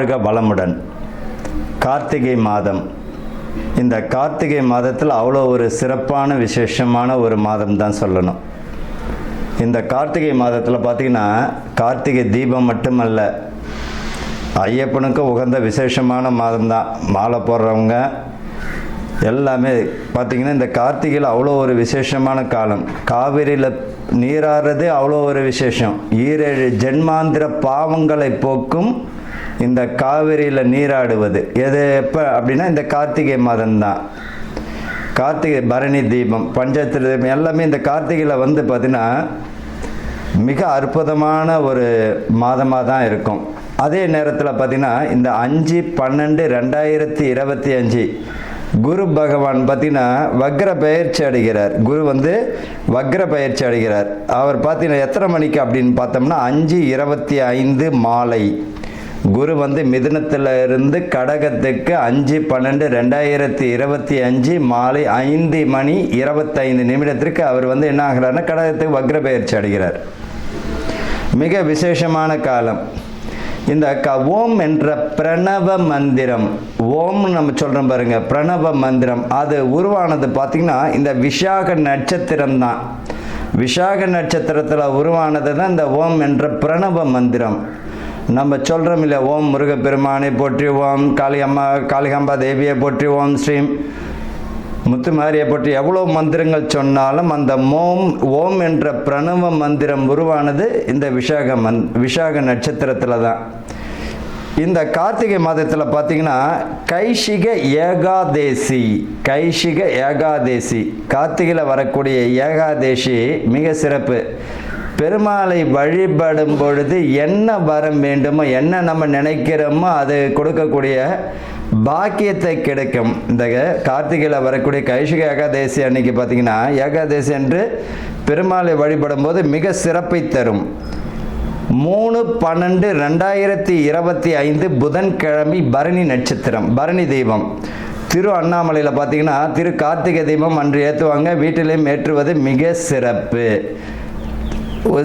வாழ்க வளமுடன். கார்த்திகை மாதம். இந்த கார்த்திகை மாதத்தில் அவ்வளோ ஒரு சிறப்பான விசேஷமான ஒரு மாதம் தான் சொல்லணும். இந்த கார்த்திகை மாதத்தில் பார்த்திங்கன்னா கார்த்திகை தீபம் மட்டுமல்ல, ஐயப்பனுக்கு உகந்த விசேஷமான மாதம் தான். மாலை போடுறவங்க எல்லாமே பார்த்திங்கன்னா இந்த கார்த்திகையில் அவ்வளோ ஒரு விசேஷமான காலம். காவிரியில் நீராடுறது அவ்வளோ ஒரு விசேஷம். 7 ஜென்மாந்திர பாவங்களை போக்கும் இந்த காவிரியில் நீராடுவது எது எப்போ அப்படின்னா இந்த கார்த்திகை மாதம்தான். கார்த்திகை பரணி தீபம், பஞ்சாயத்து தீபம் எல்லாமே இந்த கார்த்திகையில் வந்து பார்த்திங்கன்னா மிக அற்புதமான ஒரு மாதமாக தான் இருக்கும். அதே நேரத்தில் பார்த்திங்கன்னா இந்த 5/12/2025 குரு பகவான் பார்த்திங்கன்னா வக்ர பயிற்சி அடைகிறார். குரு வந்து வக்ர பயிற்சி அடைகிறார். அவர் பார்த்திங்கன்னா எத்தனை மணிக்கு அப்படின்னு பார்த்தோம்னா 5:25 மாலை. குரு வந்து மிதுனத்தில் இருந்து கடகத்துக்கு 5/12/2025 மாலை 5:25 அவர் வந்து என்ன ஆகிறார்னா கடகத்துக்கு வக்ர பயிற்சி அடைகிறார். மிக விசேஷமான காலம். இந்த ஓம் என்ற பிரணவ மந்திரம், ஓம் நம்ம சொல்கிறோம் பாருங்க, பிரணவ மந்திரம் அது உருவானது பார்த்திங்கன்னா இந்த விசாக நட்சத்திரம் தான். விசாக நட்சத்திரத்தில் உருவானது தான் இந்த ஓம் என்ற பிரணவ மந்திரம். நம்ம சொல்கிறோம் இல்லை, ஓம் முருகப்பெருமானை போற்றி, ஓம் காளிகாம்பா தேவியை போற்றி, ஓம் ஸ்ரீம் முத்துமாரியை போற்றி, எவ்வளோ மந்திரங்கள் சொன்னாலும் அந்த ஓம் என்ற பிரணவ மந்திரம் உருவானது இந்த விசாக நட்சத்திரத்தில் தான். இந்த கார்த்திகை மாதத்தில் பார்த்தீங்கன்னா கைஷிக ஏகாதேசி கார்த்திகையில் வரக்கூடிய ஏகாதேசி மிக சிறப்பு. பெருமாளை வழிபடும் பொழுது என்ன வரம் வேண்டுமோ, என்ன நம்ம நினைக்கிறோமோ அது கொடுக்கக்கூடிய பாக்கியத்தை கிடைக்கும். இந்த கார்த்திகையில் வரக்கூடிய கைஷிக ஏகாதேசி அன்னைக்கு பார்த்தீங்கன்னா ஏகாதேசி என்று பெருமாளை வழிபடும் போது மிக சிறப்பை தரும். 3/12/2025 புதன்கிழமை பரணி நட்சத்திரம், பரணி தீபம். திரு அண்ணாமலையில் பார்த்தீங்கன்னா திரு கார்த்திகை தீபம் அன்று ஏற்றுவாங்க. வீட்டிலையும் ஏற்றுவது மிக சிறப்பு.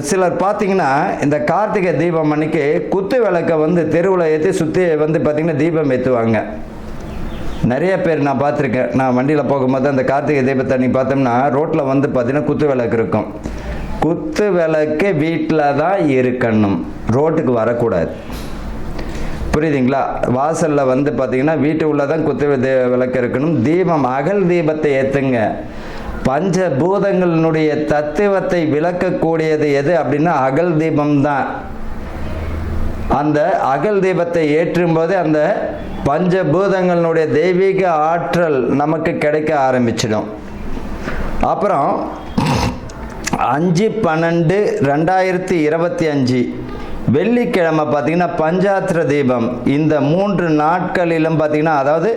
சிலர் பார்த்தீங்கன்னா இந்த கார்த்திகை தீபம் அன்னைக்கு குத்து விளக்கை வந்து தெருவில் ஏற்றி சுற்றி வந்து பார்த்திங்கன்னா தீபம் ஏற்றுவாங்க. நிறைய பேர் நான் பார்த்துருக்கேன். நான் வண்டியில் போகும்போது அந்த கார்த்திகை தீபத்தை அன்னைக்கு பார்த்தோம்னா ரோட்டில் வந்து பார்த்திங்கன்னா குத்து விளக்கு இருக்கும். குத்து விளக்கு வீட்டில் தான் இருக்கணும், ரோட்டுக்கு வரக்கூடாது. புரியுதுங்களா? வாசலில் வந்து பார்த்திங்கன்னா வீட்டு உள்ளே தான் குத்து விளக்கு இருக்கணும். தீபம் அகல் தீபத்தை ஏற்றுங்க. பஞ்சபூதங்களினுடைய தத்துவத்தை விளக்கக்கூடியது எது அப்படின்னா அகல் தீபம் தான். அந்த அகல் தீபத்தை ஏற்றும் போது அந்த பஞ்சபூதங்களினுடைய தெய்வீக ஆற்றல் நமக்கு கிடைக்க ஆரம்பிச்சிடும். அப்புறம் 5/12/2025 வெள்ளிக்கிழமை பார்த்தீங்கன்னா பஞ்சாத்திர தீபம். இந்த 3 நாட்களிலும் பார்த்தீங்கன்னா அதாவது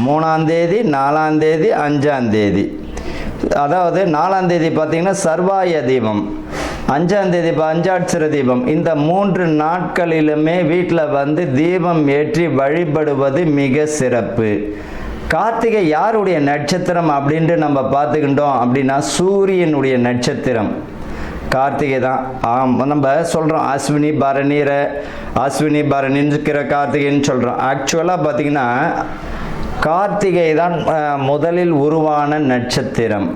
3ஆம் தேதி, 4ஆம் தேதி, 5ஆம் தேதி. அதாவது 4ஆம் தேதி பார்த்தீங்கன்னா சர்வாய தீபம், 5ஆம் தேதி பஞ்சாட்சர தீபம். இந்த 3 நாட்களிலுமே வீட்டில் வந்து தீபம் ஏற்றி வழிபடுவது மிக சிறப்பு. கார்த்திகை யாருடைய நட்சத்திரம் அப்படின்ட்டு நம்ம பார்த்துக்கிட்டோம் அப்படின்னா சூரியனுடைய நட்சத்திரம் கார்த்திகை தான். நம்ம சொல்கிறோம் அஸ்வினி பரணிங்கிற கார்த்திகைன்னு சொல்கிறோம். ஆக்சுவலாக பார்த்திங்கன்னா கார்த்திகை தான் முதலில் உருவான நட்சத்திரம்.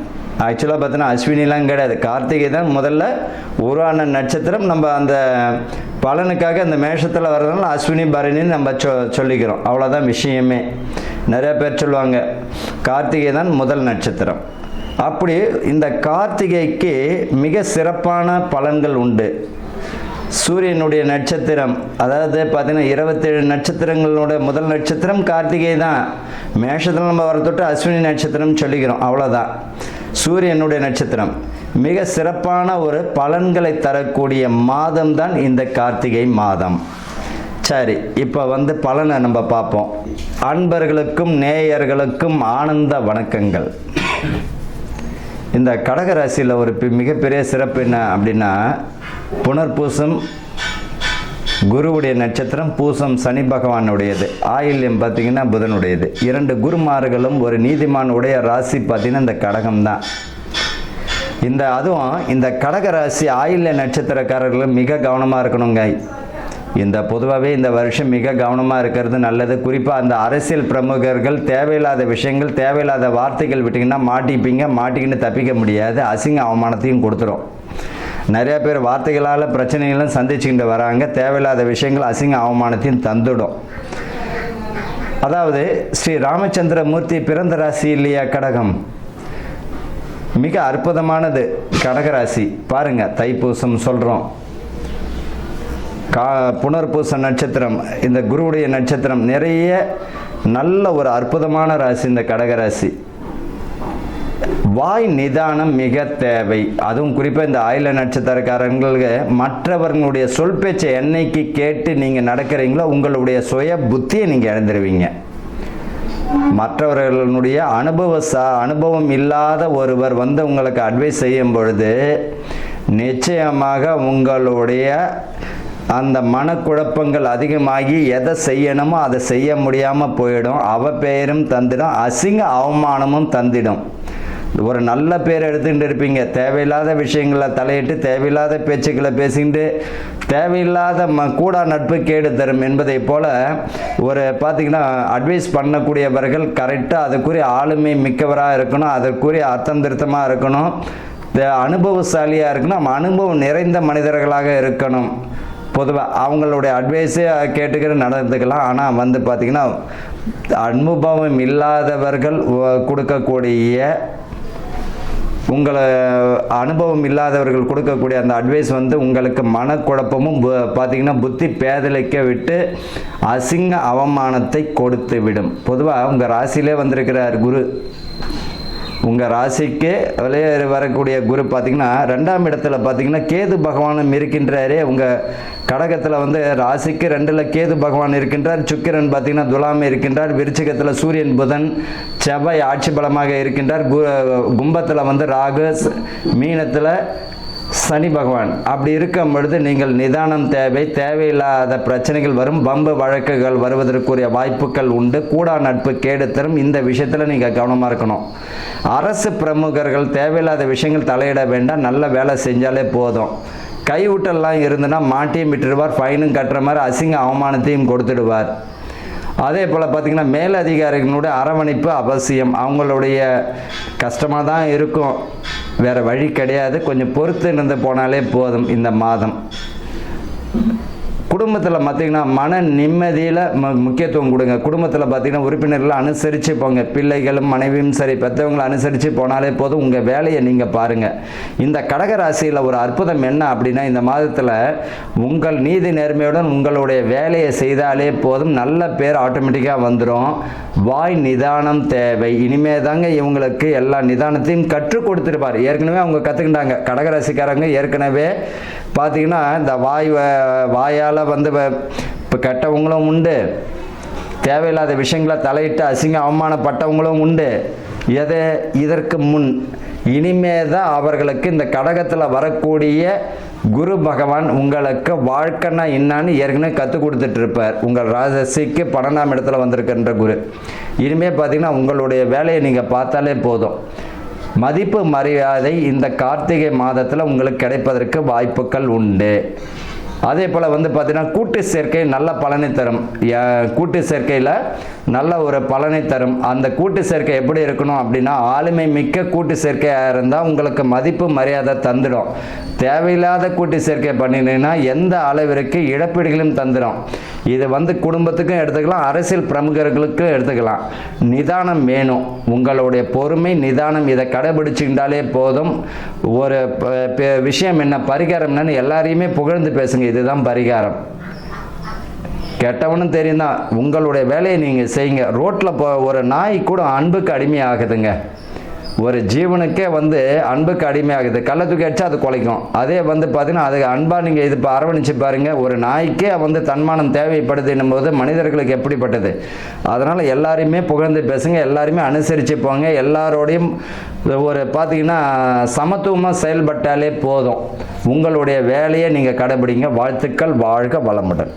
ஆக்சுவலாக பார்த்தீங்கன்னா அஸ்வினிலாம் கிடையாது, கார்த்திகை தான் முதல்ல உருவான நட்சத்திரம். நம்ம அந்த பலனுக்காக அந்த மேஷத்தில் வர்றதுனால அஸ்வினி பரணின்னு நம்ம சொல்லிக்கிறோம், அவ்வளோதான் விஷயமே. நிறைய பேர் சொல்லுவாங்க கார்த்திகை தான் முதல் நட்சத்திரம். அப்படி இந்த கார்த்திகைக்கு மிக சிறப்பான பலன்கள் உண்டு. சூரியனுடைய நட்சத்திரம், அதாவது பார்த்தீங்கன்னா 27 நட்சத்திரங்களோட முதல் நட்சத்திரம் கார்த்திகை தான். மேஷத்தில் நம்ம வர தொட்டு அஸ்வினி நட்சத்திரம் சொல்லிக்கிறோம், அவ்வளோதான். சூரியனுடைய நட்சத்திரம் மிக சிறப்பான ஒரு பலன்களை தரக்கூடிய மாதம் தான் இந்த கார்த்திகை மாதம். சரி, இப்போ வந்து பலனை நம்ம பார்ப்போம். அன்பர்களுக்கும் நேயர்களுக்கும் ஆனந்த வணக்கங்கள். இந்த கடகராசியில் ஒரு மிகப்பெரிய சிறப்பு என்ன அப்படின்னா புனர்பூசம் குருவுடைய நட்சத்திரம், பூசம் சனி பகவானுடையது, ஆயில்யம் பார்த்திங்கன்னா புதனுடையது. 2 குருமார்களும் ஒரு நீதிமானுடைய ராசி பார்த்திங்கன்னா இந்த கடகம் தான். அதுவும் இந்த கடகராசி ஆயில்ய நட்சத்திரக்காரர்களும் மிக கவனமாக இருக்கணுங்க. இந்த பொதுவாகவே இந்த வருஷம் மிக கவனமாக இருக்கிறது நல்லது. குறிப்பாக அந்த அரசியல் பிரமுகர்கள் தேவையில்லாத விஷயங்கள், தேவையில்லாத வார்த்தைகள் விட்டிங்கன்னா மாட்டிப்பீங்க. மாட்டிக்கின்னு தப்பிக்க முடியாது. அசிங்க அவமானத்தையும் கொடுத்துரும். நிறையா பேர் வார்த்தைகளால் பிரச்சனைகளும் சந்திச்சுக்கிட்டு வராங்க. தேவையில்லாத விஷயங்கள் அசிங்க அவமானத்தையும் தந்துடும். அதாவது ஸ்ரீ ராமச்சந்திர மூர்த்தி பிறந்த ராசி இல்லையா கடகம், மிக அற்புதமானது கடகராசி. பாருங்க, தைப்பூசம் சொல்கிறோம், புனர்பூச நட்சத்திரம், இந்த குருவுடைய நட்சத்திரம், நிறைய நல்ல ஒரு அற்புதமான ராசி இந்த கடகராசி. வாய் நிதானம் மிக தேவை. அதுவும் குறிப்பாக இந்த ஆயில நட்சத்திரக்காரங்களுக்கு மற்றவர்களுடைய சொல் பேச்சை என்னைக்கு கேட்டு நீங்கள் நடக்கிறீங்களோ உங்களுடைய சுய புத்தியை நீங்கள் இழந்துருவீங்க. மற்றவர்களுடைய அனுபவம் இல்லாத ஒருவர் வந்து உங்களுக்கு அட்வைஸ் செய்யும் பொழுது நிச்சயமாக உங்களுடைய அந்த மனக்குழப்பங்கள் அதிகமாகி எதை செய்யணுமோ அதை செய்ய முடியாமல் போயிடும். அவப்பெயரும் தந்திடும், அசிங்க அவமானமும் தந்திடும். ஒரு நல்ல பேர் எடுத்துக்கிட்டு இருப்பீங்க, தேவையில்லாத விஷயங்களை தலையிட்டு தேவையில்லாத பேச்சுக்களை பேசிக்கிட்டு தேவையில்லாத கூடா நட்பு கேடு தரும் என்பதை போல் ஒரு பார்த்திங்கன்னா அட்வைஸ் பண்ணக்கூடியவர்கள் கரெக்டாக அதுக்குரிய ஆளுமை மிக்கவராக இருக்கணும், அதற்குரிய அர்த்தம் திருத்தமாக இருக்கணும், அனுபவசாலியாக இருக்கணும், நம்ம அனுபவம் நிறைந்த மனிதர்களாக இருக்கணும். பொதுவாக அவங்களுடைய அட்வைஸே கேட்டுக்கிற நடந்துக்கலாம். ஆனால் வந்து பார்த்திங்கன்னா அனுபவம் இல்லாதவர்கள் கொடுக்கக்கூடிய அனுபவம் இல்லாதவர்கள் கொடுக்கக்கூடிய அந்த அட்வைஸ் வந்து உங்களுக்கு மனக்குழப்பமும் பார்த்திங்கன்னா புத்தி பேதலிக்க விட்டு அசிங்க அவமானத்தை கொடுத்து விடும். பொதுவாக உங்கள் ராசியிலே வந்திருக்கிறார் குரு. உங்கள் ராசிக்கு வரக்கூடிய குரு பார்த்திங்கன்னா 2ஆம் இடத்துல பார்த்திங்கன்னா கேது பகவானும் இருக்கின்றாரே. உங்கள் கடகத்தில் வந்து ராசிக்கு 2ல் கேது பகவான் இருக்கின்றார். சுக்கிரன் பார்த்திங்கன்னா துலாமே இருக்கின்றார். விருச்சிகத்தில் சூரியன் புதன் செவ்வாய் ஆட்சி பலமாக இருக்கின்றார். கும்பத்தில் வந்து ராகு, மீனத்தில் சனி பகவான். அப்படி இருக்கும் பொழுது நீங்கள் நிதானம் தேவை. தேவையில்லாத பிரச்சனைகள் வரும், பம்பு வழக்குகள் வருவதற்குரிய வாய்ப்புகள் உண்டு. கூடா நட்பு கேடு தரும். இந்த விஷயத்தில் நீங்கள் கவனமாக இருக்கணும். அரசு பிரமுகர்கள் தேவையில்லாத விஷயங்கள் தலையிட வேண்டாம், நல்ல வேலை செஞ்சாலே போதும். கைவிட்டெல்லாம் இருந்துன்னா மாட்டியும் விட்டுடுவார், ஃபைனும் கட்டுற மாதிரி அசிங்க அவமானத்தையும் கொடுத்துடுவார். அதே போல் பார்த்திங்கன்னா மேலதிகாரிகளுடைய அரவணைப்பு அவசியம். அவங்களுடைய கஷ்டமாக தான் இருக்கும், வேறு வழி கிடையாது. கொஞ்சம் பொறுத்து இருந்து போனாலே போதும். இந்த மாதம் குடும்பத்தில் பார்த்திங்கன்னா மன நிம்மதியில் முக்கியத்துவம் கொடுங்க. குடும்பத்தில் பார்த்திங்கன்னா உறுப்பினர்களை அனுசரித்து போங்க. பிள்ளைகளும் மனைவியும் சரி, பெற்றவங்களை அனுசரித்து போனாலே போதும். உங்கள் வேலையை நீங்கள் பாருங்கள். இந்த கடகராசியில் ஒரு அற்புதம் என்ன அப்படின்னா, இந்த மாதத்தில் உங்கள் நீதி நேர்மையுடன் உங்களுடைய வேலையை செய்தாலே போதும், நல்ல பேர் ஆட்டோமேட்டிக்காக வந்துடும். வாய் நிதானம் தேவை. இனிமே தாங்க இவங்களுக்கு எல்லா நிதானத்தையும் கற்றுக் கொடுத்துருப்பார். ஏற்கனவே அவங்க கற்றுக்கிட்டாங்க. கடகராசிக்காரங்க ஏற்கனவே பார்த்திங்கன்னா இந்த வாயால் வந்து இப்போ கெட்டவங்களும் உண்டு, தேவையில்லாத விஷயங்களை தலையிட்டு அசிங்க அவமானப்பட்டவங்களும் உண்டு. இதற்கு முன் இனிமே தான் அவர்களுக்கு இந்த கடகத்தில் வரக்கூடிய குரு பகவான் உங்களுக்கு வாழ்க்கைன்னா என்னான்னு ஏற்கனவே கற்றுக் கொடுத்துட்டு இருப்பார். உங்கள் ராசிக்கு 12ஆம் இடத்துல வந்திருக்கின்ற குரு. இனிமேல் பார்த்தீங்கன்னா உங்களுடைய வேலையை நீங்கள் பார்த்தாலே போதும். மதிப்பு மரியாதை இந்த கார்த்திகை மாதத்தில் உங்களுக்கு கிடைப்பதற்கு வாய்ப்புகள் உண்டு. அதே போல் வந்து பார்த்தீங்கன்னா கூட்டு சேர்க்கை நல்ல பலனை தரும். கூட்டு சேர்க்கையில் நல்ல ஒரு பலனை தரும். அந்த கூட்டு சேர்க்கை எப்படி இருக்கணும் அப்படின்னா, ஆளுமை மிக்க கூட்டு சேர்க்கையாக இருந்தால் உங்களுக்கு மதிப்பு மரியாதை தந்துடும். தேவையில்லாத கூட்டு சேர்க்கை பண்ணினீங்கன்னா எந்த அளவிற்கு இழப்பீடுகளும் தந்துடும். இது வந்து குடும்பத்துக்கும் எடுத்துக்கலாம், அரசியல் பிரமுகர்களுக்கும் எடுத்துக்கலாம். நிதானம் வேணும். உங்களுடைய பொறுமை, நிதானம் இதை கடைபிடிச்சிக்கிட்டாலே போதும். ஒரு விஷயம் என்ன பரிகாரம்னு எல்லாரையுமே புகழ்ந்து பேசுங்க. இதுதான் பரிகாரம். கெட்டவனும் தெரியும் தான், உங்களுடைய வேலையை நீங்கள் செய்யுங்க. ரோட்டில் ஒரு நாய் கூட அன்புக்கு அடிமையாகுதுங்க. ஒரு ஜீவனுக்கே வந்து அன்புக்கு அடிமையாகுது. கள்ள தூக்கி அடிச்சா அது குலைக்கும். அதே வந்து பார்த்தீங்கன்னா அது அன்பாக நீங்கள் இது அரவணைச்சு பாருங்கள். ஒரு நாய்க்கே வந்து தன்மானம் தேவைப்படுதுன்னும் போது மனிதர்களுக்கு எப்படிப்பட்டது. அதனால் எல்லாரையுமே புகழ்ந்து பேசுங்க, எல்லாருமே அனுசரித்து போங்க. எல்லாரோடையும் ஒரு பார்த்தீங்கன்னா சமத்துவமாக செயல்பட்டாலே போதும். உங்களுடைய வேலையை நீங்கள் கடைபிடிங்க. வாழ்த்துக்கள். வாழ்க வளமுடன்.